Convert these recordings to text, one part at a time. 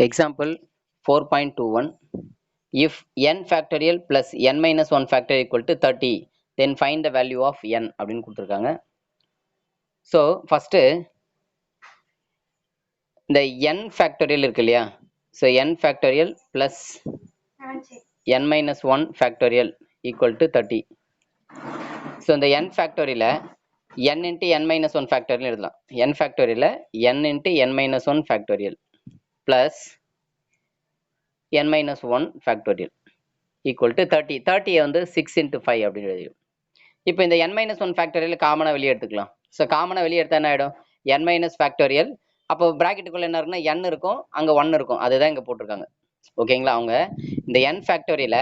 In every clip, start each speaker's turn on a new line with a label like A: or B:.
A: Example 4.21. If n factorial plus n minus 1 factorial equal to 30, then find the value of n அப்படின்னு கொடுத்துருக்காங்க. So first இந்த n factorial இருக்கு இல்லையா, so n factorial plus n minus 1 factorial equal to 30. So இந்த n factorial n into n minus 1 factorial எழுதலாம். n factorial n into n minus 1 factorial plus n minus 1 factorial equal to 30. 30 வந்து 6 into 5 அப்படின்னு எழுதிடும். இப்போ இந்த n minus 1 factorial காமனாக வெளியே எடுத்துக்கலாம். So காமனாக வெளியே எடுத்தா என்ன ஆகிடும், n minus factorial. அப்போ ப்ராக்கெட்டுக்குள்ள என்ன இருக்குன்னா n இருக்கும், அங்கே 1 இருக்கும், அதுதான் இங்கே போட்டிருக்காங்க. ஓகேங்களா, அவங்க இந்த n ஃபேக்டோரியல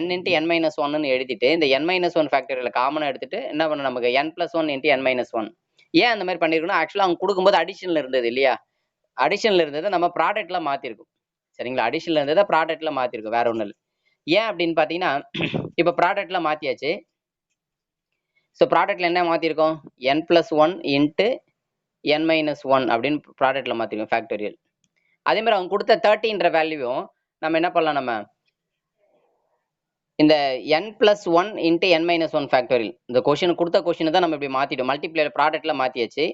A: n into n minus ஒன்னு எழுதிட்டு இந்த n மைனஸ் ஒன் ஃபேக்டோரியல காமனாக எடுத்துட்டு என்ன பண்ணணும், நமக்கு n plus one into n minus one. ஏன் அந்த மாதிரி பண்ணிருக்கணும், ஆக்சுவலாக அவங்க கொடுக்கும்போது அடிஷனில் இருந்தது இல்லையா, அடிஷனில் இருந்ததை நம்ம ப்ராடக்ட்ல மாற்றிருக்கும். சரிங்களா, அடிஷனில் இருந்ததை ப்ராடக்ட்ல மாற்றிருக்கும், வேற ஒன்றும் இல்லை. ஏன் அப்படின்னு பார்த்தீங்கன்னா, இப்போ ப்ராடக்ட்ல மாற்றியாச்சு. ஸோ ப்ராடக்ட்ல என்ன மாற்றிருக்கோம், n plus one into n minus one அப்படின்னு ப்ராடக்ட்ல மாற்றிருக்கோம் ஃபேக்டோரியல். அதே மாதிரி அவங்க கொடுத்த 30ன்ற வேல்யூவும் நம்ம என்ன பண்ணலாம், நம்ம இந்த n plus one into n minus one factorial, இந்த கொஷின் கொடுத்த கொஷினை தான் நம்ம இப்படி மாற்றிட்டோம், மல்டிப்ளேயர் ப்ராடக்ட்ல மாற்றியாச்சு.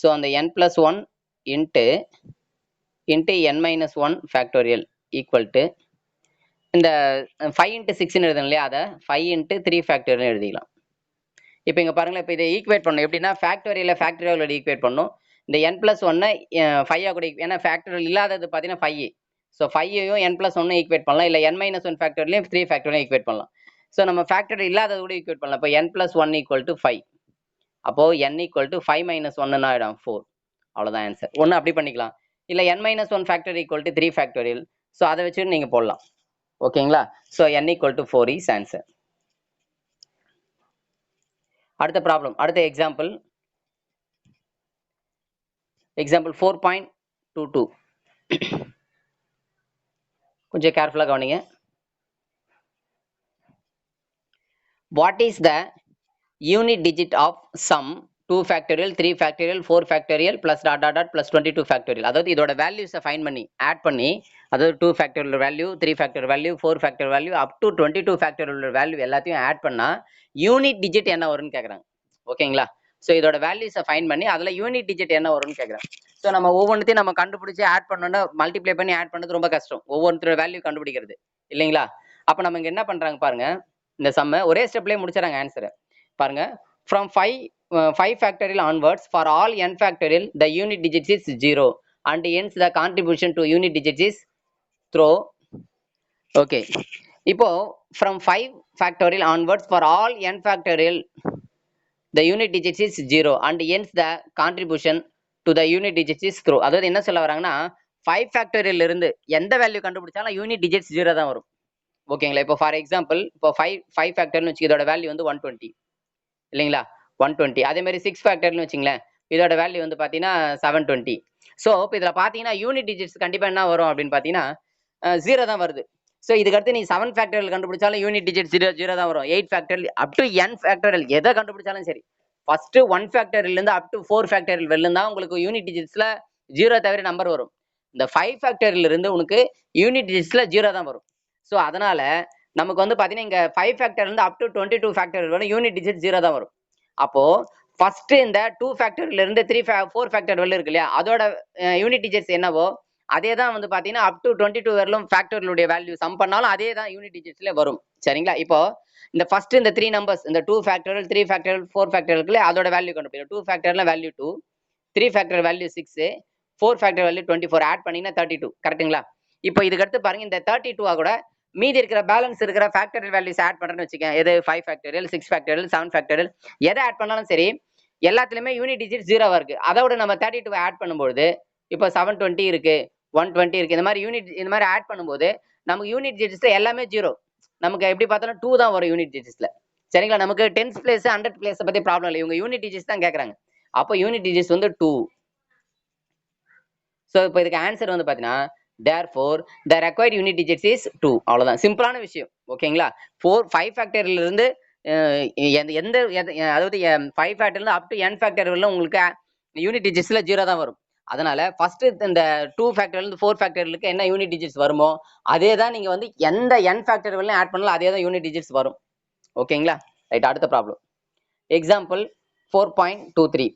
A: ஸோ அந்த n plus one into n minus one factorial equal to இந்த 5 இன்ட்டு 6ன்னு எழுதணும் இல்லையா, அதை 5 இன்ட்டு 3 ஃபேக்டோரியல் எழுதிக்கலாம். இப்போ இங்கே பாருங்களேன், இப்போ இதை ஈக்குவேட் பண்ணணும் எப்படின்னா, ஃபேக்டோரியல் ஈக்குவேட் பண்ணணும். இந்த n பிளஸ் ஒன்னை 5 கூட, ஏன்னா ஃபேக்டோரியல் இல்லாதது பார்த்தீங்கன்னா 5. ஸோ 5ஐயும் n பிளஸ் ஒன்னு ஈக்குவேட் பண்ணலாம், இல்லை n மைனஸ் ஒன் ஃபேக்டோரியலையும் 3 ஃபேக்டோரியலையும் ஈக்குவேட் பண்ணலாம். ஸோ நம்ம ஃபேக்டோரியல் இல்லாதது கூட ஈக்குவேட் பண்ணலாம். இப்போ n plus one equal to 5, அப்போது n ஈக்குவல் டு 5 மைனஸ் ஒன்னு ஆகிடும் 4. அவ்வளோதான் ஆன்சர். ஒன்று அப்படி பண்ணிக்கலாம், இல்லை n minus one factorial equal to 3 factorial. So அதை வச்சுட்டு நீங்கள் போடலாம். ஓகேங்களா, so n equal to 4 is answer. அடுத்த ப்ராப்ளம், அடுத்த எக்ஸாம்பிள் 4.22. கொஞ்சம் கேர்ஃபுல்லாக கவனிங்க. What is the unit digit of sum 2 factorial 3 factorial 4 factorial plus dot dot dot plus 22 factorial. அதாவது இதோட வேல்யூஸை ஃபைன் பண்ணி ஆட் பண்ணி, அதாவது 2 factorial value, 3 factorial value, 4 factorial value up to 22 factorial value எல்லாத்தையும் ஆட் பண்ணால் யூனிட் டிஜிட் என்ன வரும்னு கேட்குறாங்க. ஓகேங்களா, ஸோ இதோட வேல்யூஸை ஃபைன் பண்ணி அதில் யூனிட் டிஜிட் என்ன வரும்னு கேட்குறாங்க. ஸோ நம்ம ஒவ்வொன்றுத்தையும் நம்ம கண்டுபிடிச்சி ஆட் பண்ணோன்னா, மல்டிப்ளை பண்ணி ஆட் பண்ணது ரொம்ப கஷ்டம், ஒவ்வொருத்தரோட வேல்யூ கண்டுபிடிக்கிறது இல்லைங்களா. அப்போ நம்ம இங்கே என்ன பண்ணுறாங்க பாருங்க, இந்த சம்மை ஒரே ஸ்டெப்லேயே முடிச்சுறாங்க ஆன்சரை பாருங்க. From 5 factorial onwards for all n factorial the unit digits is 0 and hence the contribution to unit digits is throw. Okay, இப்போ from 5 factorial onwards for all n factorial the unit digits is 0 and hence the contribution to the unit digits is throw. அதாவது என்ன சொல்ல வராங்கன்னா, 5 factorial இருந்து எந்த value கண்டுபிடிச்சாலும் unit digits 0 தான் வரும். ஓகேங்களா, இப்போ ஃபார் எக்ஸாம்பிள் இப்போ 5 ஃபேக்டரியல்னு வச்சு இதோட வேல்யூ வந்து 120 இல்லைங்களா, 120. அதே மாதிரி 6 ஃபேக்டர்னு வச்சுங்களேன், இதோட வேல்யூ வந்து பார்த்தீங்கன்னா 720. ஸோ இப்போ இதில் பார்த்தீங்கன்னா யூனிட் டிஜிட்ஸ் கண்டிப்பாக என்ன வரும் அப்படின்னு பார்த்தீங்கன்னா 0 தான் வருது. ஸோ இதுக்கடுத்து நீ 7 ஃபேக்டரியல் கண்டுபிடிச்சாலும் யூனிட் டிஜிட் 0 தான் வரும். 8 factorial up to n factorial எதை கண்டுபிடிச்சாலும் சரி, ஃபர்ஸ்ட் 1 ஃபேக்டரியல்லேருந்து அப் டு 4 ஃபேக்டரியல் வெளில தான் உங்களுக்கு யூனிட் டிஜிட்ஸில் 0 தவிர நம்பர் வரும். இந்த 5 ஃபேக்டரியல் இருந்து உனக்கு யூனிட் டிஜிட்ஸில் 0 தான் வரும். ஸோ அதனால நமக்கு வந்து பார்த்தீங்கன்னா இங்கே 5 ஃபேக்டர்லேருந்து அப் டு 22 ஃபேக்டரியல் வரும், யூனிட் டிஜிட் 0 தான் வரும். அப்போ ஃபர்ஸ்ட் இந்த 2 ஃபேக்டர்ல இருந்து 4 ஃபேக்டர் வரல இருக்கு இல்லையா, அதோட யூனிட் டிஜிட்ஸ் என்னவோ அதே தான் வந்து பாத்தீங்கன்னா அப் டு 22 வரலும் ஃபேக்டர்களுடைய வேல்யூ சம் பண்ணாலும் அதே தான் யூனிட் டிஜிட்ஸ்ல வரும். சரிங்களா, இப்போ இந்த ஃபர்ஸ்ட் இந்த 3 நம்பர்ஸ், இந்த 2 ஃபேக்டரியல் 3 ஃபேக்டரியல் 4 ஃபேக்டரியல் அதோட வேல்யூ கண்டுபிடிக்கும். 2 ஃபேக்டர்ல value 2, 3 factor value 6, 4 factor value 24, add பண்ணீங்கன்னா 32. கரெக்ட்டுங்களா. இப்போ இதுக்கு அடுத்து பாருங்க, இந்த 32 கூட மீதி இருக்கிற பேலன்ஸ் இருக்கிற ஃபேக்டரியல் வேல்யூஸ் ஆட் பண்றேன்னு வச்சுக்கேன். எது 5 ஃபேக்டரியல் 6 ஃபேக்டரியல் 7 ஃபேக்டரியல் எதை ஆட் பண்ணாலும் சரி எல்லாத்துலயுமே யூனிட் டிஜிட் 0 இருக்கு. அதோட நம்ம 32 ஆட் பண்ணும்போது இப்போ 720 இருக்கு, 120 இருக்கு, இந்த மாதிரி யூனிட் இந்த மாதிரி ஆட் பண்ணும்போது நமக்கு யூனிட் டிஜிட்ஸ்ல எல்லாமே 0. நமக்கு எப்படி பார்த்தாலும் 2 தான் வரும் யூனிட் டிஜிட்ஸ்ல. சரிங்களா, நமக்கு 10th பிளேஸ் 100th பிளேஸ் பத்தி ப்ராப்ளம் இல்லை, இவங்க யூனிட் டிஜிட்ஸ் தான் கேட்கறாங்க. அப்போ யூனிட் டிஜிட்ஸ் வந்து 2. ஸோ இப்போ இதுக்கு ஆன்சர் வந்து பார்த்தீங்கன்னா therefore the required unit digits is 2. அவ்வளவுதான், சிம்பிளான விஷயம். ஓகேங்களா, 5 ஃபேக்டரியில இருந்து எந்த அதாவது 5 ஃபேக்டர்ல அப் டு n ஃபேக்டர் வரல உங்களுக்கு யூனிட் டிஜிட்ஸ்ல 0 தான் வரும். அதனால ஃபர்ஸ்ட் இந்த 2 ஃபேக்டரியல் 4 ஃபேக்டரியலுக்கு என்ன யூனிட் டிஜிட்ஸ் வருமோ அதே தான் நீங்க வந்து எந்த n ஃபேக்டரியல்லையும் ஆட் பண்ணலாம், அதே தான் யூனிட் டிஜிட்ஸ் வரும். ஓகேங்களா? ரைட். அடுத்த problem. Example 4.23.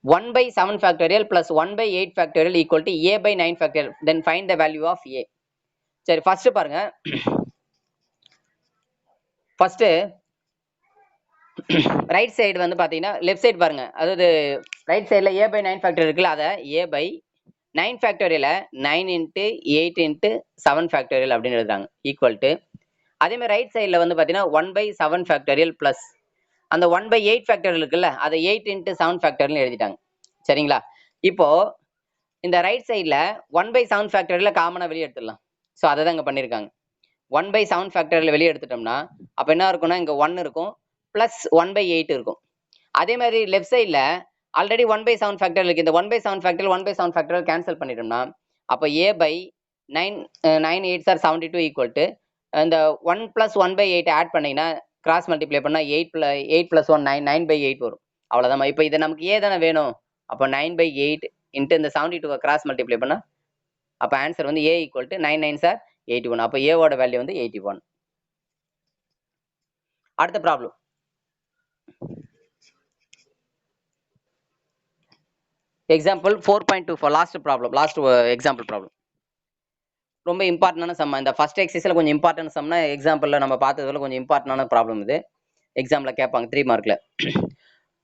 A: 1 by 7 factorial plus 1 by 8 factorial equal to a by 9 factorial. Then find the value of a. சரி, ஃபர்ஸ்ட் பாருங்க. ஃபர்ஸ்ட் ரைட் சைடு வந்து பாத்தீங்கன்னா லெஃப்ட் சைடு பாருங்க. அதாவது ரைட் சைடுல a by 9 ஃபேக்டரியல் இருக்குல்ல, அதை a by 9 ஃபேக்டரியல 9 into 8 into 7 factorial அப்படின்னு எழுதுறாங்க. ஈக்குவல் டு அதே மாதிரி ரைட் சைடுல வந்து பாத்தீங்கன்னா 1 by 7 ஃபேக்டரியல் பிளஸ் அந்த 1 by 8 ஃபேக்டரியல் இருக்குல்ல, அதை 8 into 7 ஃபேக்டரியல் எழுதிட்டாங்க. சரிங்களா? இப்போ இந்த ரைட் சைடுல 1 by 7 ஃபேக்டரியல காமனா வெளியே எடுத்துடலாம். ஸோ அதை தான் இங்க பண்ணியிருக்காங்க. 1 by 7 ஃபேக்டரியல் வெளியே எடுத்துட்டோம்னா அப்ப என்ன இருக்கும்னா இங்க 1 இருக்கும் பிளஸ் 1 by 8 இருக்கும். அதே மாதிரி லெஃப்ட் சைடுல ஆல்ரெடி 1 by 7 ஃபேக்டரியல் இருக்கு. இந்த 1 by 7 factorial 1 by 7 factorial cancel பண்ணிட்டோம்னா அப்ப a by 9 8 are 72 equal to இந்த 1 plus 1 by 8 ஆட் பண்ணீங்கன்னா கிராஸ் மல்டிப்ளை பண்ணா 8 plus 1 9 9 by 8 வரும். அவ்வளவுதான். இப்போ இது நமக்கு ஏ தானே வேணும். அப்போ 9 by 8 இன்ட்டு இந்த 72 கிராஸ் மல்டிப்ளை பண்ணா அப்போ ஆன்சர் வந்து a ஈக்குவல் டு 9 9 சார் 81. அப்போ ஏவோட வேல்யூ வந்து 81. அடுத்த problem. Example 4.24 last problem, last example problem. ரொம்ப இம்பார்ட்டன்டான சம். இந்த ஃபர்ஸ்ட் எக்ஸசைஸ்ல கொஞ்சம் இம்பார்ட்டன்ட் சம்னா எக்ஸாம்பிள்ல நம்ம பார்த்ததுல கொஞ்சம் இம்பார்ட்டன்டான ப்ராப்ளம் இது. எக்ஸாம்ல கேட்பாங்க 3 மார்க்ல.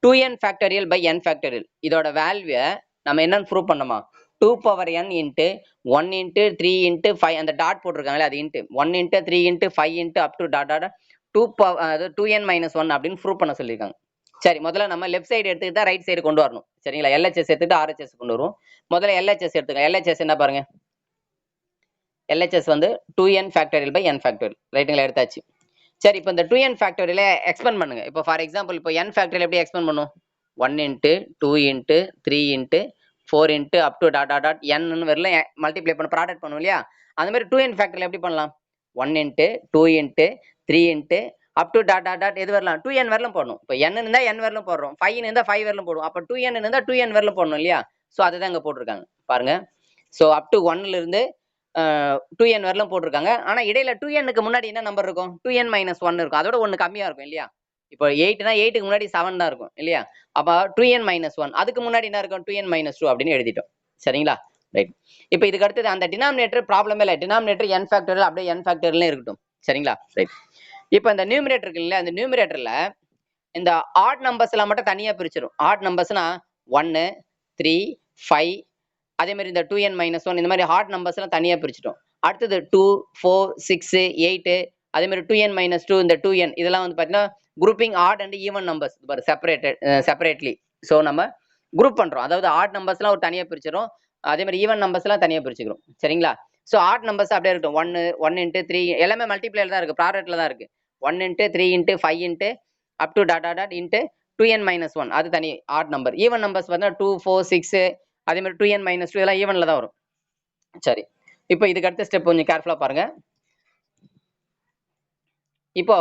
A: 2n factorial by n factorial இதோட வேல்யூவை நம்ம என்னன்னு ப்ரூவ் பண்ணோமா, 2 power n into 1 into 3 into 5 அந்த டாட் போட்டிருக்காங்களே அது into 1 into 3 into 5 into up to dot dot 2n minus 1 அப்படின்னு ப்ரூவ் பண்ண சொல்லியிருக்காங்க. சரி, முதல்ல நம்ம லெஃப்ட் சைடு எடுத்துக்கிட்டா ரைட் சைடு கொண்டு வரணும். சரிங்களா? LHS எடுத்துட்டு RHS கொண்டு வருவோம். முதல்ல LHS எடுத்துக்க. LHS என்ன பாருங்க, LHS வந்து 2n factorial by n factorial. ரைட்டுங்களா? எடுத்தாச்சு. சரி, இப்போ இந்த 2n ஃபேக்டரியல எக்ஸ்பெண்ட் பண்ணுங்க. இப்போ ஃபார் எக்ஸாம்பிள் இப்போ n ஃபேக்டரியல் எப்படி எக்ஸ்பெண்ட் பண்ணும், 1 into 2 into 3 into 4 into up to dot dot dot n வரல மல்டிப்ளை பண்ண ப்ராடக்ட் பண்ணும் இல்லையா? அந்த மாதிரி 2n ஃபேக்டரியல் எப்படி பண்ணலாம், 1 into 2 into 3 into up to dot dot dot எது வரலாம் 2n வரலும் போடணும். இப்போ n இருந்தா n வரலும் போடுறோம், 5 இருந்தா 5 வரலும் போடுவோம். அப்போ 2n இருந்தா 2n வரலும் போடணும் இல்லையா? ஸோ அதை தான் இங்கே போட்டிருக்காங்க பாருங்க. ஸோ அப் டு 1ல இருந்து 2n வரலும் போட்டிருக்காங்க. ஆனா இடையில 2nக்கு முன்னாடி என்ன நம்பர் இருக்கும், 2n மைனஸ் 1 இருக்கும். அதோட 1 கம்மியா இருக்கும் இல்லையா? இப்போ 8னா 8க்கு முன்னாடி 7 தான் இருக்கும் இல்லையா? அப்ப 2n மைனஸ் 1 அதுக்கு முன்னாடி என்ன இருக்கும், 2n மைனஸ் 2 அப்படின்னு எழுதிட்டோம். சரிங்களா? ரைட். இப்போ இதுக்கு அடுத்தது அந்த டினாமினேட்டர் ப்ராப்ளமே இல்லை. டினாமினேட்டர் n ஃபேக்டரியல் அப்படியே n ஃபேக்டரியல்ல இருக்கட்டும். சரிங்களா? ரைட். இப்போ இந்த நியூமரேட்டர் இருக்கு இல்லையா, அந்த நியூமரேட்டர்ல இந்த ஆட் நம்பர்ஸ் எல்லாம் மட்டும் தனியா பிரிச்சிடும். ஆட் நம்பர்ஸ்னா 1 3 5 அதே மாதிரி இந்த 2n மைனஸ் 1 இந்த மாதிரி ஹார்ட் நம்பர்ஸ் எல்லாம் தனியா பிரிச்சிட்டோம். அடுத்தது 2 4 6 8 அதே மாதிரி 2n மைனஸ் 2 இந்த 2n இதெல்லாம் வந்து பாத்தீங்கன்னா grouping odd and even numbers separately. So நம்ம குரூப் பண்றோம். அதாவது ஆட் நம்பர்ஸ் எல்லாம் ஒரு தனியா பிரிச்சிடும், அதே மாதிரி ஈவன் நம்பர்ஸ் எல்லாம் தனியா பிரிச்சுக்கிறோம். சரிங்களா? ஸோ ஆட் நம்பர்ஸ் அப்படியே இருக்கட்டும். 1 இன்ட்டு 3 எல்லாமே மல்டிப்ளைல தான் இருக்கு, ப்ராடக்ட்ல தான் இருக்கு. 1 into 3 into 5 into up to dot dot into 2n minus 1 அது தனி ஆட் நம்பர். ஈவன் நம்பர்ஸ் பார்த்தீங்கன்னா 2 4 6 அதே மாதிரி 2n மைனஸ் 2 இதெல்லாம் ஈவன்ல தான் வரும். சரி, இப்போ இதுக்கு அடுத்த ஸ்டெப் கொஞ்சம் கேர்ஃபுல்லா பாருங்க. இப்போ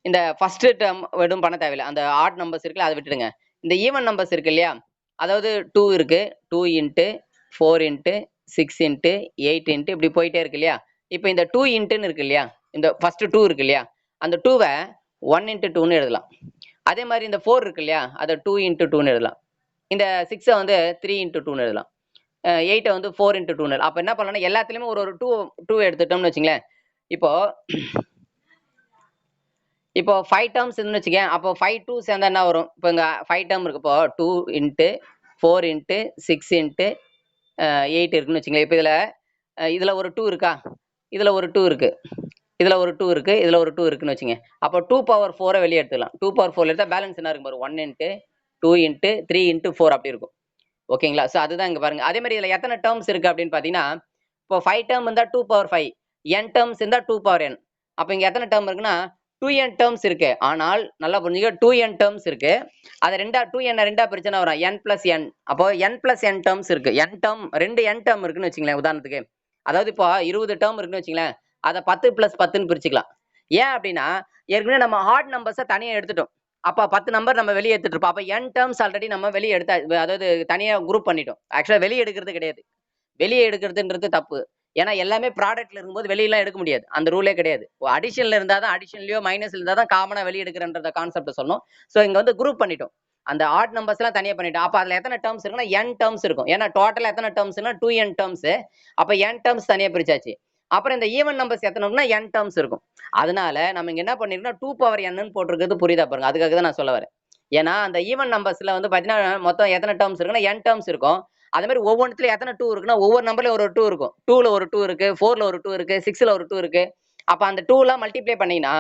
A: இந்த ஃபர்ஸ்ட் டேர்ம் எதுவும் பண்ண தேவையில்லை. அந்த ஆட் நம்பர்ஸ் இருக்குல்ல அதை விட்டுடுங்க. இந்த ஈவன் நம்பர்ஸ் இருக்கு இல்லையா, அதாவது 2 இருக்கு, 2 இன்ட்டு 4 இன்ட்டு 6 இன்ட்டு 8 இன்ட்டு இப்படி போயிட்டே இருக்கு இல்லையா? இப்போ இந்த 2 இன்ட்டுன்னு இருக்கு இல்லையா, இந்த ஃபர்ஸ்ட் 2 இருக்கு இல்லையா, அந்த 2வை 1 இன்ட்டு 2ன்னு எழுதலாம். அதே மாதிரி இந்த 4 இருக்கு இல்லையா, அதை 2 இன்ட்டு 2ன்னு எழுதலாம். இந்த 6 வந்து 3 இன்ட்டு 2ன்னு எழுதலாம். 8 வந்து 4 இன்ட்டு 2ன்னு. அப்போ என்ன பண்ணலாம்னா எல்லாத்துலயுமே ஒரு 2 எடுத்துட்டோம்னு வச்சுங்களேன். இப்போ 5 டேர்ம்ஸ் இருந்துன்னு வச்சுக்கேன். அப்போ 5 2 சேர்ந்தா என்ன வரும், இப்போ இங்க 5 டேர்ம் இருக்கு. இப்போ 2 இன்ட்டு 4 இன்ட்டு 6 இன்ட்டு 8 இருக்குன்னு வச்சுங்களேன். இப்போ இதுல ஒரு 2 இருக்கா, இதுல ஒரு 2 இருக்கு, இதுல ஒரு 2 இருக்கு, இதுல ஒரு 2 இருக்குன்னு வச்சுங்க. அப்போ 2 பவர் 4 வெளியே எடுத்துக்கலாம். 2 பவர் 4 எடுத்தா பேலன்ஸ் என்ன இருக்கும் பாரு, 1 இன்ட்டு 2 இன்ட்டு 3 இன்ட்டு 4 அப்படி இருக்கும். ஓகேங்களா? ஸோ அதுதான் இங்க பாருங்க. அதே மாதிரி இதுல எத்தனை டேர்ம்ஸ் இருக்கு அப்படின்னு பாத்தீங்கன்னா, இப்போ 5 டேர்ம் இருந்தா 2 பவர் 5, n டேர்ம்ஸ் இருந்தா 2 பவர் n. அப்போ இங்க எத்தனை டேர்ம் இருக்குன்னா 2n டேர்ம்ஸ் இருக்கு. ஆனால் நல்லா புரிஞ்சுக்க, 2n டேர்ம்ஸ் இருக்கு. அதை 2n ரெண்டா பிரிச்சனா வரும் n பிளஸ் n. அப்போ n பிளஸ் n டேர்ம்ஸ் இருக்கு. n டேர்ம் 2 n டேர்ம் இருக்குன்னு வச்சுங்களேன் உதாரணத்துக்கு. அதாவது இப்போ 20 டேர்ம் இருக்குன்னு வச்சுங்களேன், அதை 10 பிளஸ் 10ன்னு பிரிச்சுக்கலாம். ஏன் அப்படின்னா ஏற்கனவே நம்ம ஹார்ட் நம்பர்ஸை தனியாக எடுத்துட்டோம். அப்போ 10 நம்பர் நம்ம வெளியே எடுத்துட்டு இருப்போம். அப்போ n டேர்ம்ஸ் ஆல்ரெடி நம்ம வெளியே எடுத்தா, அதாவது தனியா குரூப் பண்ணிட்டோம். ஆக்சுவலா வெளியே எடுக்கிறது கிடையாது. வெளியே எடுக்கிறதுன்றது தப்பு. ஏன்னா எல்லாமே ப்ராடக்ட்ல இருக்கும்போது வெளியெல்லாம் எடுக்க முடியாது. அந்த ரூலே கிடையாது. அடிஷன்ல இருந்தா தான், அடிஷன்லயோ மைனஸ்ல இருந்தா தான் காமனா வெளிய எடுக்கிறன்ற கான்செப்ட் சொன்னோம். சோ இங்க வந்து குரூப் பண்ணிட்டோம். அந்த ஆட் நம்பர்ஸ் எல்லாம் தனியா பண்ணிட்டோம். அப்ப அதுல எத்தனை டேர்ம்ஸ் இருக்குன்னா n டேர்ம்ஸ் இருக்கும். ஏன்னா டோட்டலா எத்தனை டேர்ம்ஸ்னா 2n டேர்ம்ஸ். அப்ப n டேர்ம்ஸ் தனியா பிரிச்சாச்சு. அப்புறம் இந்த ஈவன் நம்பர்ஸ் எத்தனை இருக்குன்னா n டேர்ம்ஸ் இருக்கும். அதனால நம்ம இங்க என்ன பண்ணிருக்கோம், 2 பவர் n போட்டிருக்கிறது புரியுதா பாருங்க. அதுக்காக தான் நான் சொல்ல வரேன். ஏன்னா அந்த ஈவன் நம்பர்ஸ்ல வந்து பாத்தீங்கன்னா மொத்தம் எத்தனை டேர்ம்ஸ் இருக்குன்னா n டேர்ம்ஸ் இருக்கும். அதே மாதிரி ஒவ்வொன்றுத்துல எத்தனை 2 இருக்குன்னா ஒவ்வொரு நம்பர்ல ஒரு 2 இருக்கும். 2ல ஒரு 2 இருக்கு, 4ல ஒரு 2 இருக்கு, 6ல ஒரு 2 இருக்கு. அப்ப அந்த 2ல மல்டிப்ளை பண்ணீங்கன்னா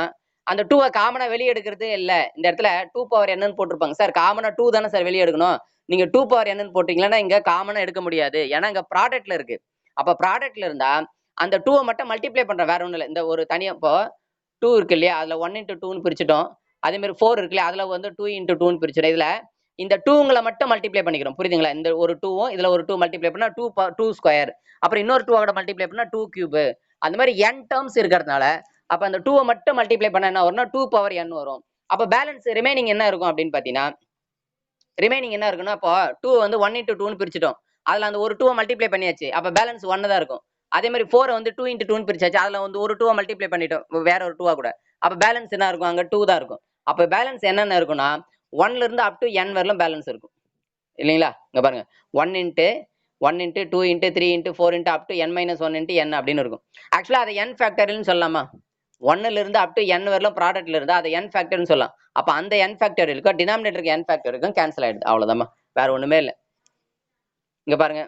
A: அந்த 2 காமனா வெளிய எடுக்கிறது இல்ல. இந்த இடத்துல 2 பவர் என்னன்னு போட்டிருப்பாங்க. சார் காமனா 2 தானே சார் வெளிய எடுக்கணும். நீங்க 2 பவர் என்னன்னு போட்டீங்கன்னா இங்க காமனா எடுக்க முடியாது. ஏன்னா இங்க ப்ராடக்ட்ல இருக்கு. அப்ப ப்ராடக்ட்ல இருந்தா அந்த 2 மட்டும் மல்டிப்ளை பண்றேன். வேற ஒண்ணும் இல்ல. இந்த ஒரு தனியா இப்போ 2 இருக்கு இல்லையா? அதுல 1 into 2ன்னு பிரிச்சுட்டோம். அதே மாதிரி 4 இருக்கு இல்லையா? அதுல வந்து 2 into 2ன்னு பிரிச்சுட்டோம். இதுல இந்த 2ங்கள மட்டும் மல்டிப்ளை பண்ணிக்கிறோம். புரியுதுங்களா? இந்த ஒரு 2வும் இதுல ஒரு 2 மல்டிப்ளை பண்ணா 2 ஸ்கொயர். அப்புறம் இன்னொரு 2 ஓட மல்டிப்ளை பண்ணா 2 கியூப். அந்த மாதிரி n டேர்ம்ஸ் இருக்கிறதுனால அப்ப அந்த 2 மட்டும் மல்டிப்ளை பண்ணா என்ன வரும்னா 2 பவர் n வரும். அப்ப பேலன்ஸ் ரிமைனிங் என்ன இருக்கும் அப்படின்னு பாத்தீங்கன்னா, ரிமைனிங் என்ன இருக்குன்னா, இப்போ 2 வந்து 1 into 2ன்னு பிரிச்சுட்டோம். அதுல அந்த ஒரு 2 மல்டிப்ளை பண்ணியாச்சு. அப்ப பேலன்ஸ் 1 தான் இருக்கும். அதே மாதிரி 4 வந்து 2 into 2ன்னு பிரிச்சாச்சு. அதுல வந்து ஒரு 2 மல்டிப்ளை பண்ணிட்டோம். வேற ஒரு 2 கூட. அப்ப பேலன்ஸ் என்ன இருக்கும்? அங்க 2 தான் இருக்கும். அப்ப பேலன்ஸ் என்னென்ன இருக்கும்னா 1ல இருந்து அப் டு n வரலும் பேலன்ஸ் இருக்கும். இல்லைங்களா? இங்க பாருங்க. 1 into 1 into 2 into 3 into 4 into up to n minus 1 into n அப்படின்னு இருக்கும். ஆக்சுவலா அதை n ஃபேக்டரியல்னு சொல்லலாமா? 1ல இருந்து அப் டு n வரலும் ப்ராடக்ட்ல இருந்தா அதை n ஃபேக்டர்னு சொல்லலாம். அப்ப அந்த n ஃபேக்டரியலுக்கும் டினாமினேட்டருக்கு n ஃபேக்டருக்கும் கேன்சல் ஆயிடுது. அவ்வளவுதாம்மா. வேற ஒண்ணுமே இல்ல. இங்க பாருங்க.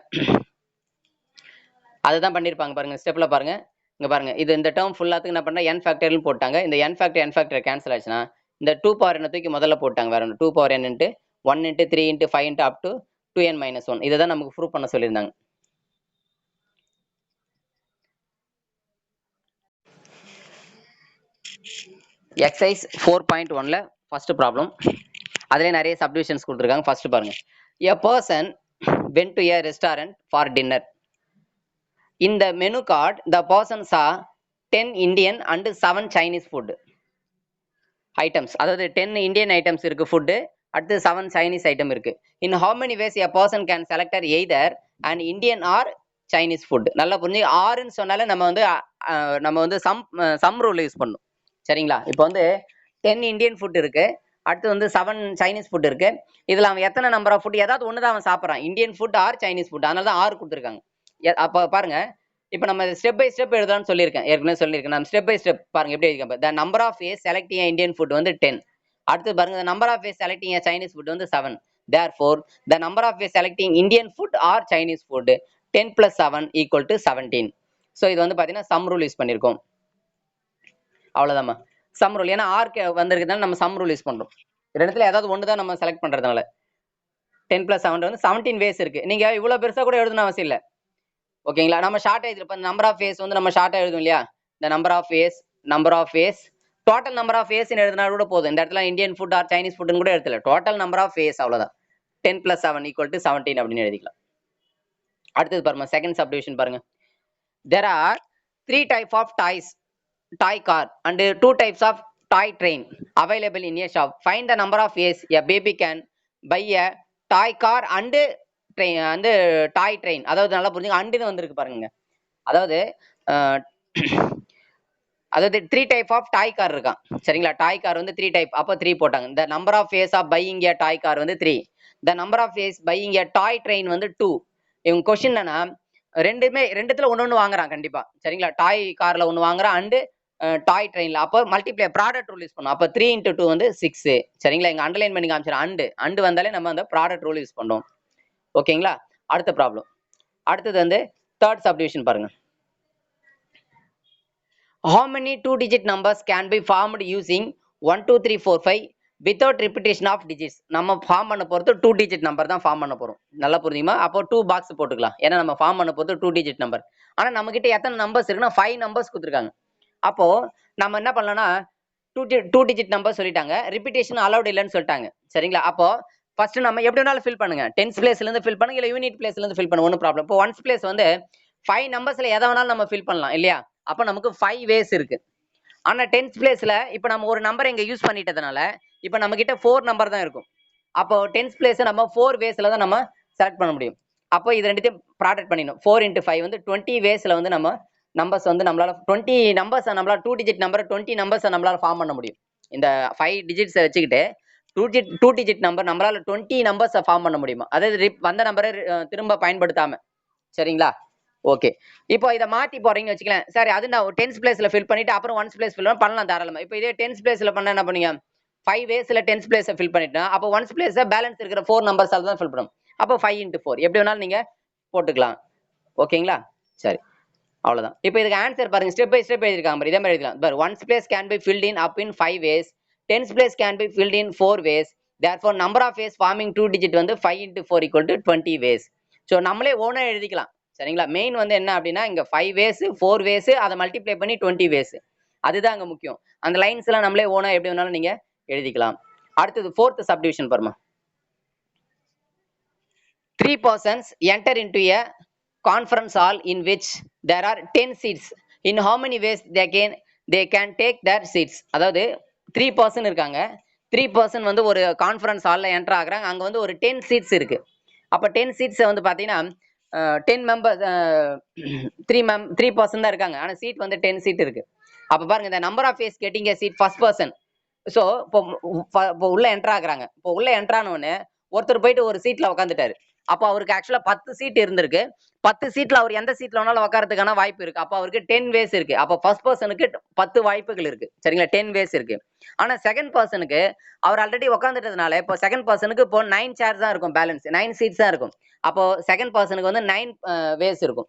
A: அதுதான் பண்ணிருப்பாங்க பாருங்க. ஸ்டெப்ல பாருங்க. இங்க பாருங்க. இது இந்த டேர்ம் ஃபுல்லாத்துக்கு என்ன பண்ணா n ஃபேக்டரியல்னு போட்டாங்க. இந்த n ஃபேக்டர் கேன்சல் ஆச்சுன்னா இந்த 2 பவர் n தூக்கி முதல்ல போட்டாங்க. வேற ஒண்ணு 2 power n into 1 into 3 into 5 into up to 2n minus 1. இதை தான் நமக்கு ப்ரூவ் பண்ண சொல்லியிருந்தாங்க. எக்ஸசைஸ் 4.1ல ஃபர்ஸ்ட் ப்ராப்ளம். அதுலயே நிறைய சப்டிவிஷன்ஸ் கொடுத்துருக்காங்க. ஃபர்ஸ்ட் பாருங்க. A person went to a restaurant for dinner. In the menu card, the person saw 10 Indian and 7 Chinese food items. அதாவது 10 Indian items இருக்கு ஃபுட், அடுத்து 7 Chinese item இருக்கு. In how many ways a person can select either an Indian or Chinese food? நல்லா புரிஞ்சு. ஆறுன்னு சொன்னாலே நம்ம வந்து சம் ரூல் யூஸ் பண்ணணும். சரிங்களா? இப்போ வந்து 10 இந்தியன் ஃபுட் இருக்கு, அடுத்து வந்து 7 சைனீஸ் ஃபுட் இருக்கு. இதுல அவன் எத்தனை நம்பர் ஆஃப் ஃபுட் ஏதாவது ஒன்று தான் அவன் சாப்பிட்றான். Indian food or Chinese food. அதனால தான் 6 கொடுத்துருக்காங்க. அப்போ பாருங்க, இப்போ நம்ம ஸ்டெப் பை ஸ்டெப் எழுதலாம்னு சொல்லியிருக்கேன். ஏற்கனவே சொல்லியிருக்கேன். நம்ம ஸ்டெப் பை ஸ்டெப் பாருங்க எப்படி எழுதிருக்கேன். The number of ways selecting Indian food வந்து 10. அடுத்து பாருங்க, the number of ways selecting Chinese food வந்து 7. Therefore, the number of ways selecting Indian food or Chinese food 10 plus 7 equal to 17. So இது வந்து பார்த்தீங்கன்னா சம் ரூல் யூஸ் பண்ணியிருக்கோம். அவ்வளோதாம்மா. Sum rule. ஏன்னா ஆர்க்கு வந்திருக்கிறதுனால நம்ம சம் ரூல் யூஸ் பண்றோம். ரெண்டுத்துல ஏதாவது ஒன்று தான் நம்ம செலக்ட் பண்றதுனால 10 plus 7 வந்து 17 வேஸ் இருக்கு. நீங்க இவ்வளவு பெருசா கூட எழுதணும் அவசியம் இல்லை. ஓகேங்களா? நம்ம ஷார்ட்டா எழுதிருப்போம். நம்பர் ஆஃப் வேஸ் வந்து நம்ம ஷார்ட்டா எழுதும் இல்லையா? இந்த number of ways total number of ways எழுதினா கூட போதும். இந்த இடத்துல இந்தியன் ஃபுட் ஆர் சைனீஸ் ஃபுட்னு கூட எழுதல. டோட்டல் நம்பர் ஆஃப் வேஸ் அவ்வளவுதான். 10 plus 7 equal to 17 அப்படின்னு எழுதிக்கலாம். அடுத்தது பாருங்க, செகண்ட் சப்டிவிஷன் பாருங்க. There are 3 type of toy car and 2 types of toy train available in a shop. Find the number of ways a baby can buy a toy car and toy train. அதாவது நல்லா புரிஞ்சுங்க, அண்டுன்னு வந்திருக்கு பாருங்க. அதாவது 3 type of toy car இருக்கான். சரிங்களா? டாய் car வந்து 3 type. அப்போ 3 போட்டாங்க. இந்த number of ways of buying a toy car வந்து 3. The number of ways buying a toy train வந்து 2. இவங்க கொஸ்டின் என்னன்னா, ரெண்டுத்துல ஒன்று வாங்குறான் கண்டிப்பா. சரிங்களா? டாய் கார்ல ஒன்று வாங்குறான் அண்டு டாய் ட்ரெயின்ல. அப்போ மல்டிப்ளை ப்ராடக்ட் ரூல் யூஸ் பண்ணோம். அப்போ 3 into 2 வந்து 6. சரிங்களா? இங்க அண்டர்லைன் பண்ணி காமிச்சிடும். அண்டு வந்தாலே நம்ம அந்த ப்ராடக்ட் ரூல் யூஸ் பண்றோம். ஓகேங்களா? அடுத்த ப்ராப்ளம். அடுத்தது வந்து தேர்ட் சப்டிவிஷன் பாருங்க. How many 2-digit numbers can be formed using 1, 2, 3, 4, 5 without repetition of digits? நம்ம ஃபார்ம் பண்ண போறது 2 digit நம்பர் தான் ஃபார்ம் பண்ண போறோம். நல்லா புரியுமா? அப்போ 2 பாக்ஸ் போட்டுக்கலாம். ஏன்னா நம்ம ஃபார்ம் பண்ண போறது 2 digit நம்பர். ஆனா நம்ம கிட்ட எத்தனை நம்பர்ஸ் இருக்குன்னா 5 நம்பர்ஸ் கொடுத்துருக்காங்க. அப்போ நம்ம என்ன பண்ணலாம்னா 2 digit நம்பர் சொல்லிட்டாங்க. ரிப்பீட்டேஷன் அலௌட் இல்லைன்னு சொல்லிட்டாங்க. சரிங்களா? அப்போ ஃபர்ஸ்ட் நம்ம எப்படி வேணாலும் ஃபில் பண்ணுங்க. டென்ஸ் பிளேஸ்ல இருந்து ஃபில் பண்ணுங்க, இல்ல யூனிட் பிளேஸ்ல இருந்து ஃபில் பண்ணுங்க. ஒன்றும் ப்ராப்ளம். இப்போ ஒன்ஸ் பிளேஸ் வந்து 5 நம்பர்ஸ்ல எதை வேணாலும் நம்ம ஃபில் பண்ணலாம் இல்லையா? அப்ப நமக்கு 5 வேஸ் இருக்கு. ஆனா 10th பிளேஸ்ல இப்ப நம்ம ஒரு நம்பர் இங்க யூஸ் பண்ணிட்டதுனால இப்போ நம்ம கிட்ட 4 நம்பர் தான் இருக்கும். அப்போ டென்ஸ் பிளேஸ் நம்ம 4 வேஸ்ல தான் நம்ம செலக்ட் பண்ண முடியும். அப்போ இது ரெண்டுத்தையும் ப்ராடக்ட் பண்ணிடணும். 4 into 5 வந்து 20 வேஸ்ல வந்து நம்ம நம்பர்ஸ் வந்து நம்மளால 20 நம்பர்ஸ் நம்மளால 2 டிஜிட் நம்பர் 20 நம்பர்ஸ் நம்மளால ஃபார்ம் பண்ண முடியும். இந்த 5 டிஜிட்ஸ் வச்சுக்கிட்டு 2 டிஜிட் நம்பர் நம்மளால 20 நம்பர்ஸ் ஃபார்ம் பண்ண முடியுமா? அதாவது வந்த நம்பரை திரும்ப பயன்படுத்தாம. சரிங்களா? ஓகே. இப்போ இதை மாத்தி போறீங்கன்னு வச்சுக்கலாம். சரி அது நான் டென்ஸ் பிளேஸ்ல ஃபில் பண்ணிட்டு அப்புறம் ஒன்ஸ் பிளேஸ் ஃபில் பண்ணலாம் தாராளமா. இப்போ இதே டென்ஸ் பிளேஸ்ல பண்ண என்ன பண்ணீங்க? 5 வேஸ்ல டென்ஸ் பிளேஸை ஃபில் பண்ணிட்டா அப்போ ஒன்ஸ் பிளேஸை பேலன்ஸ் இருக்கிற 4 நம்பர்ஸால தான் ஃபில் பண்ணணும். அப்போ 5 into 4 எப்படி வேணாலும் நீங்க போட்டுக்கலாம். ஓகேங்களா? சரி அவ்வளவுதான். இப்போ இதுக்கு ஆன்சர் பாருங்க. ஸ்டெப் பை ஸ்டெப் எழுதிருக்காங்க பாரு. இதே மாதிரி எழுதலாம். பாரு once place can be filled in up in 5 ways. Tense place can be filled in 4 ways. therefore number of ways forming 2 digit வந்து 5 into 4 equal to 20 ways. So நம்மளே ஓனா எழுதிக்கலாம். சரிங்களா? மெயின் வந்து என்ன அப்படின்னா இங்க 5 ways 4 ways அதை மல்டிப்ளை பண்ணி 20 ways. அதுதான் அங்க முக்கியம். அந்த லைன்ஸ் எல்லாம் நம்மளே ஓனா எப்படி வேணாலும் நீங்க எழுதிக்கலாம். அடுத்தது 4th subdivision பாருமா. 3 persons enter into a conference hall in which there are 10 seats. In how many ways they can take their seats? அதாவது 3 person இருக்காங்க. 3 person வந்து ஒரு கான்ஃபரன்ஸ் ஹால்ல என்டர் ஆகுறாங்க. அங்க வந்து ஒரு 10 seats இருக்கு. அப்ப 10 seats வந்து பாத்தீங்கன்னா 10 மெம்பர்ஸ் 3 person தான் இருக்காங்க. ஆனா சீட் வந்து 10 seat இருக்கு. அப்ப பாருங்க இந்த number of ways getting a seat first person. So இப்போ உள்ள என்டர் ஆகுறாங்க. இப்போ உள்ள என்டர் ஆனோடனே ஒருத்தர் போயிட்டு ஒரு சீட்ல உட்காந்துட்டாரு. அப்போ அவருக்கு ஆக்சுவலா 10 சீட் இருந்திருக்கு. 10 சீட்ல அவர் எந்த சீட்ல வேணாலும் உட்காரதுக்கான வாய்ப்பு இருக்கு. அப்போ அவருக்கு 10 வேஸ் இருக்கு. அப்போ ஃபர்ஸ்ட் பர்சனுக்கு 10 வாய்ப்புகள் இருக்கு. சரிங்களா? 10 வேஸ் இருக்கு. ஆனா செகண்ட் பர்சனுக்கு அவர் ஆல்ரெடி உட்காந்துட்டதுனால இப்போ செகண்ட் பர்சனுக்கு இப்போ 9 சேர்ஸ் தான் இருக்கும் பேலன்ஸ். 9 சீட்ஸ் தான் இருக்கும். அப்போ செகண்ட் பர்சனுக்கு வந்து 9 வேஸ் இருக்கும்.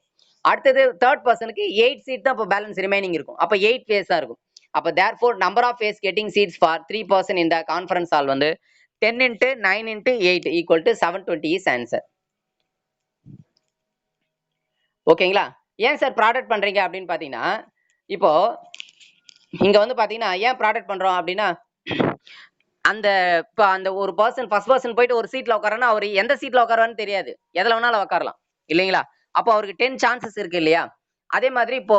A: அடுத்தது தேர்ட் பர்சனுக்கு 8 சீட் தான் இப்போ பேலன்ஸ் ரிமைனிங் இருக்கும். அப்போ 8 வேஸ் தான் இருக்கும். அப்போ therefore number of ways getting seats for 3 person in the conference hall வந்து 10 into 9 into 8 equal to 720 is answer. ஓகேங்களா? ஏன் சார் ப்ராடக்ட் பண்றீங்க அப்படின்னு பாத்தீங்கன்னா இப்போ இங்க வந்து பாத்தீங்கன்னா ஏன் ப்ராடக்ட் பண்றோம் அப்படின்னா அந்த இப்போ அந்த ஒரு பர்சன் ஃபர்ஸ்ட் பர்சன் போயிட்டு ஒரு சீட்ல உட்காரனா அவர் எந்த சீட்ல உட்காருவான்னு தெரியாது. எதுல வேணாலும் உட்காரலாம் இல்லைங்களா? அப்போ அவருக்கு 10 சான்சஸ் இருக்கு இல்லையா? அதே மாதிரி இப்போ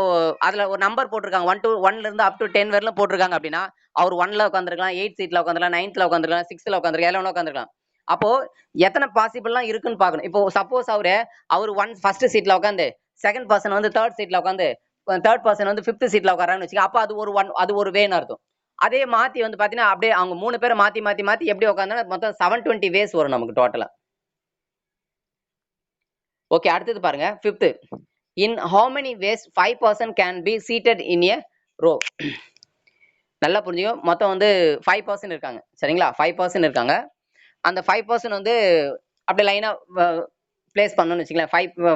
A: அதுல ஒரு நம்பர் போட்டிருக்காங்க 1 இருந்து அப் டு 10 வரையிலும் போட்டிருக்காங்க அப்படின்னா அவர் 1ல உட்காந்துருக்கலாம் 8 சீட்ல உட்காந்துருக்கலாம் 9th உட்காந்துருக்கலாம் 6ல உட்காந்துருக்கலாம் எல்லாம் உட்காந்துருக்கலாம். அப்போ எத்தனை பாசிபிள்லாம் இருக்குன்னு பார்க்கணும். இப்போ சப்போஸ் அவர் ஃபர்ஸ்ட் சீட்ல உட்காந்து செகண்ட் பர்சன் வந்து தேர்ட் சீட்ல உட்காந்து தேர்ட் பர்சன் வந்து 5th சீட்ல உட்காரான்னு வச்சுக்க. அப்போ அது ஒரு வேன்னு அர்த்தம். அதே மாத்தி வந்து பாத்தீங்கன்னா அப்படியே அவங்க 3 பேரை மாத்தி எப்படி உட்காந்தா மொத்தம் 720 வேஸ் வரும் நமக்கு டோட்டலா. ஓகே அடுத்தது பாருங்க 5th. In how many ways 5 person can be seated in a row? நல்லா புரிஞ்சுக்கோ. மொத்தம் வந்து 5 person இருக்காங்க. சரிங்களா? 5 person இருக்காங்க. அந்த 5 person வந்து அப்படியே லைனா பிளேஸ் பண்ணணும்னு வச்சுக்கலாம்.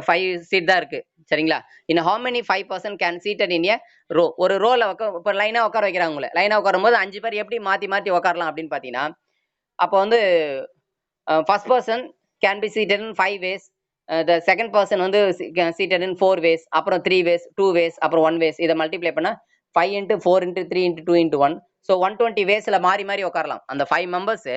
A: 5 சீட் தான் இருக்கு. சரிங்களா? in how many 5 person can seated in a row? ஒரு ரோல இப்போ லைனா உட்கார வைக்கிறாங்க உங்களை. லைனா உட்காரும்போது 5 பேர் எப்படி மாத்தி உட்காரலாம் அப்படின்னு பாத்தீங்கன்னா அப்போ வந்து first person can be seated in 5 ways. the second person வந்து seated in 4 ways. அப்புறம் 3 ways 2 ways அப்புறம் 1 ways. இதை மல்டிப்ளை பண்ணா 5 into 4 into 3 into 2 into 1. So 120 வேஸ்ல மாறி உட்காரலாம். அந்த 5 மெம்பர்ஸ்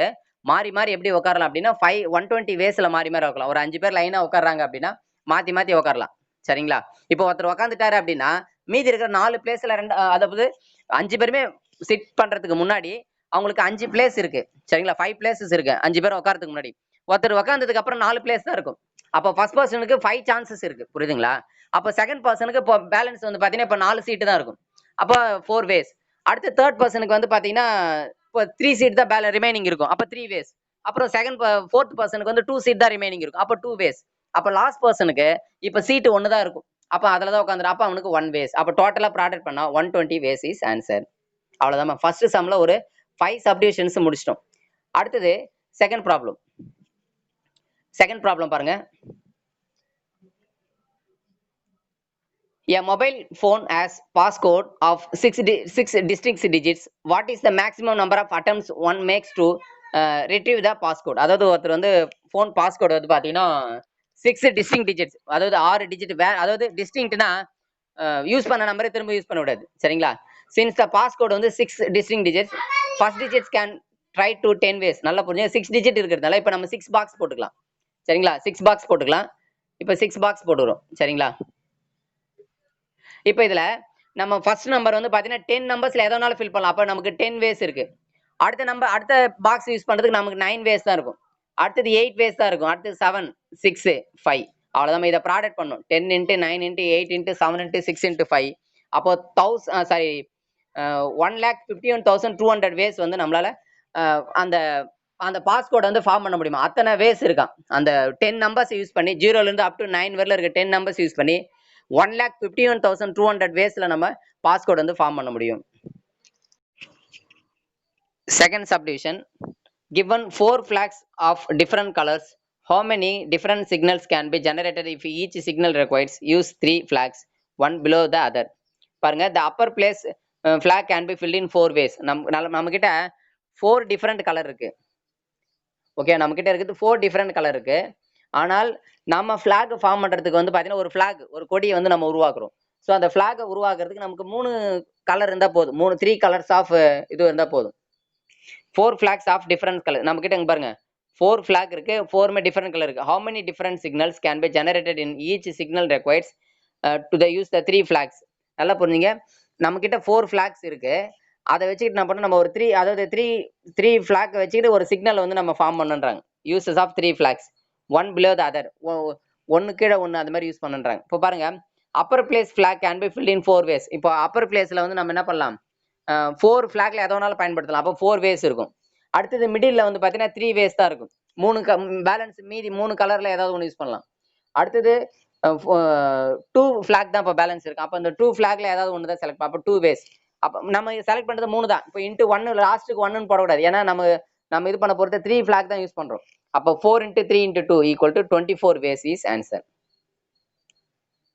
A: மாறி எப்படி உட்காரலாம் அப்படின்னா 120 வேஸ்ல மாறி உட்காரலாம். ஒரு 5 பேர் லைனா உட்கார்றாங்க அப்படின்னா மாத்தி உட்காரலாம். சரிங்களா? இப்போ ஒருத்தர் உட்காந்துட்டாரு அப்படின்னா மீதி இருக்கிற 4 பிளேஸ்ல அதாவது 5 பேருமே சிட் பண்றதுக்கு முன்னாடி அவங்களுக்கு 5 பிளேஸ் இருக்கு. சரிங்களா? 5 பிளேசஸ் இருக்கு 5 பேர் உட்காரதுக்கு முன்னாடி. ஒருத்தர் உட்காந்ததுக்கு அப்புறம் 4 பிளேஸ் தான் இருக்கும். அப்போ ஃபர்ஸ்ட் பர்சனுக்கு 5 சான்சஸ் இருக்கு. புரியுதுங்களா? அப்போ செகண்ட் பர்சனுக்கு இப்போ பேலன்ஸ் வந்து பாத்தீங்கன்னா இப்போ 4 சீட்டு தான் இருக்கும். அப்போ 4 வேஸ். அடுத்து தேர்ட் பர்சனுக்கு வந்து பாத்தீங்கன்னா இப்போ 3 சீட் தான் ரிமைனிங் இருக்கும். அப்போ 3 வேஸ். அப்புறம் ஃபோர்த் பர்சனுக்கு வந்து 2 சீட் தான் ரிமைனிங் இருக்கும். அப்போ 2 வேஸ். அப்போ லாஸ்ட் பர்சனுக்கு இப்போ சீட்டு 1 தான் இருக்கும். அப்போ அதுல தான் உட்காந்துரும். அப்போ அவனுக்கு 1 வேஸ். அப்போ டோட்டலா ப்ராடக்ட் பண்ணா 120 வேஸ் இஸ் ஆன்சர். அவ்வளவுதான். ஃபர்ஸ்ட் சம்ல ஒரு 5 சப்டிவிஷன்ஸ் முடிச்சிட்டோம். அடுத்தது செகண்ட் ப்ராப்ளம் பாருங்க. A mobile phone has passcode of 6 distinct digits. What is the maximum number of attempts one makes to retrieve the passcode? அதாவது ஒருத்தர் வந்து phone passcode வந்து பாத்தீங்கன்னா 6 distinct digits. அதாவது 6 டிஜிட் அதாவது டிஸ்டிங்க்ட்னா யூஸ் பண்ண நம்பரை திரும்ப யூஸ் பண்ண விடாது. சரிங்களா? since the passcode வந்து 6 distinct digits, first digits can try to 10 ways. நல்லா புரிஞ்சு 6 டிஜிட் இருக்கிறதுனால இப்போ நம்ம 6 பாக்ஸ் போட்டுக்கலாம். சரிங்களா? 6 பாக்ஸ் போட்டுக்கலாம். இப்போ 6 பாக்ஸ் போட்டுக்கிறோம். சரிங்களா? இப்போ இதுல நம்ம ஃபர்ஸ்ட் நம்பர் வந்து பாத்தீங்கன்னா 10 நம்பர்ஸ்ல எதனாலும் ஃபில் பண்ணலாம். அப்ப நமக்கு 10 வேஸ் இருக்கு. அடுத்த பாக்ஸ் யூஸ் பண்றதுக்கு நமக்கு 9 வேஸ் தான் இருக்கும். அடுத்தது 8 வேஸ் தான் இருக்கும். அடுத்தது 7, 6, 5 அவ்வளவுதான். இதை ப்ராடக்ட் பண்ணும். 10 into 9 into 8 into 7 into 6 into 5 அப்போ 1,51,200 வேஸ் வந்து நம்மளால அந்த அந்த பாஸ்கோட் வந்து ஃபார்ம் பண்ண முடியுமா? அத்தனை வேஸ் இருக்கான். அந்த 10 நம்பர்ஸ் யூஸ் பண்ணி 0ல இருந்து அப் டு 9 வரல இருக்க 10 நம்பர்ஸ் யூஸ் பண்ணி 1,51,200 வேஸ்ல நம்ம பாஸ்கோட் வந்து ஃபார்ம் பண்ண முடியும். Second subdivision, given 4 flags of different colors, how many different signals can be generated if each signal requires use 3 flags, one below the other? பாருங்க, the upper place flag can be filled in 4 ways. நம்ம கிட்ட 4 different color இருக்கு. Okay, நம்ம கிட்ட இருக்குது 4 different color இருக்கு. ஆனால் நம்ம flag ஃபார்ம் பண்றதுக்கு வந்து பாத்தீங்கன்னா ஒரு flag, ஒரு கொடியை வந்து நம்ம உருவாக்குறோம். ஸோ அந்த flag உருவாக்குறதுக்கு நமக்கு 3 கலர் இருந்தா போதும். 3 கலர்ஸ் ஆஃப் இது இருந்தா போதும். 4 flags of different color. நம்ம கிட்ட இங்க பாருங்க 4 flag இருக்கு, 4மே different color இருக்கு. How many different signals can be generated in each signal requires to the use the 3 flags? நல்லா புரிஞ்சுங்க. நம்ம கிட்ட 4 flags இருக்கு. அதை வச்சுக்கிட்டு என்ன பண்ணோம், நம்ம ஒரு 3 அதாவது 3 flag வச்சுக்கிட்டு ஒரு சிக்னல் வந்து நம்ம ஃபார்ம் பண்ணுன்றாங்க. Uses of 3 flags, one below the other, ஒன்னு கீழே ஒன்னு அது மாதிரி யூஸ் பண்ணுன்றாங்க. இப்போ பாருங்க, upper place flag can be filled in 4 ways. இப்போ அப்பர் பிளேஸ்ல வந்து நம்ம என்ன பண்ணலாம், 4 ஃபிளாக்ல எதை வேணாலும் பயன்படுத்தலாம். அப்போ 4 வேஸ் இருக்கும். அடுத்தது மிடில் வந்து பார்த்தீங்கன்னா 3 வேஸ் தான் இருக்கும். 3 பேலன்ஸ் மீதி 3 கலர்ல ஏதாவது ஒன்று யூஸ் பண்ணலாம். அடுத்தது 2 ஃபிளாக் தான் இப்போ பேலன்ஸ் இருக்கு. அப்போ அந்த 2 ஃபிளாக்ல ஏதாவது ஒன்று தான் செலக்ட். அப்போ 2 வேஸ். அப்போ நம்ம செலக்ட் பண்றது 3 தான். இப்போ இன்ட்டு 1 லாஸ்ட்டுக்கு 1ன்னு போடக்கூடாது. ஏன்னா நம்ம இது பண்ண பொறுத்த 3 ஃபிளாக் தான் யூஸ் பண்றோம். அப்போ 4 into 3 into 2 equal to 24 ways is answer.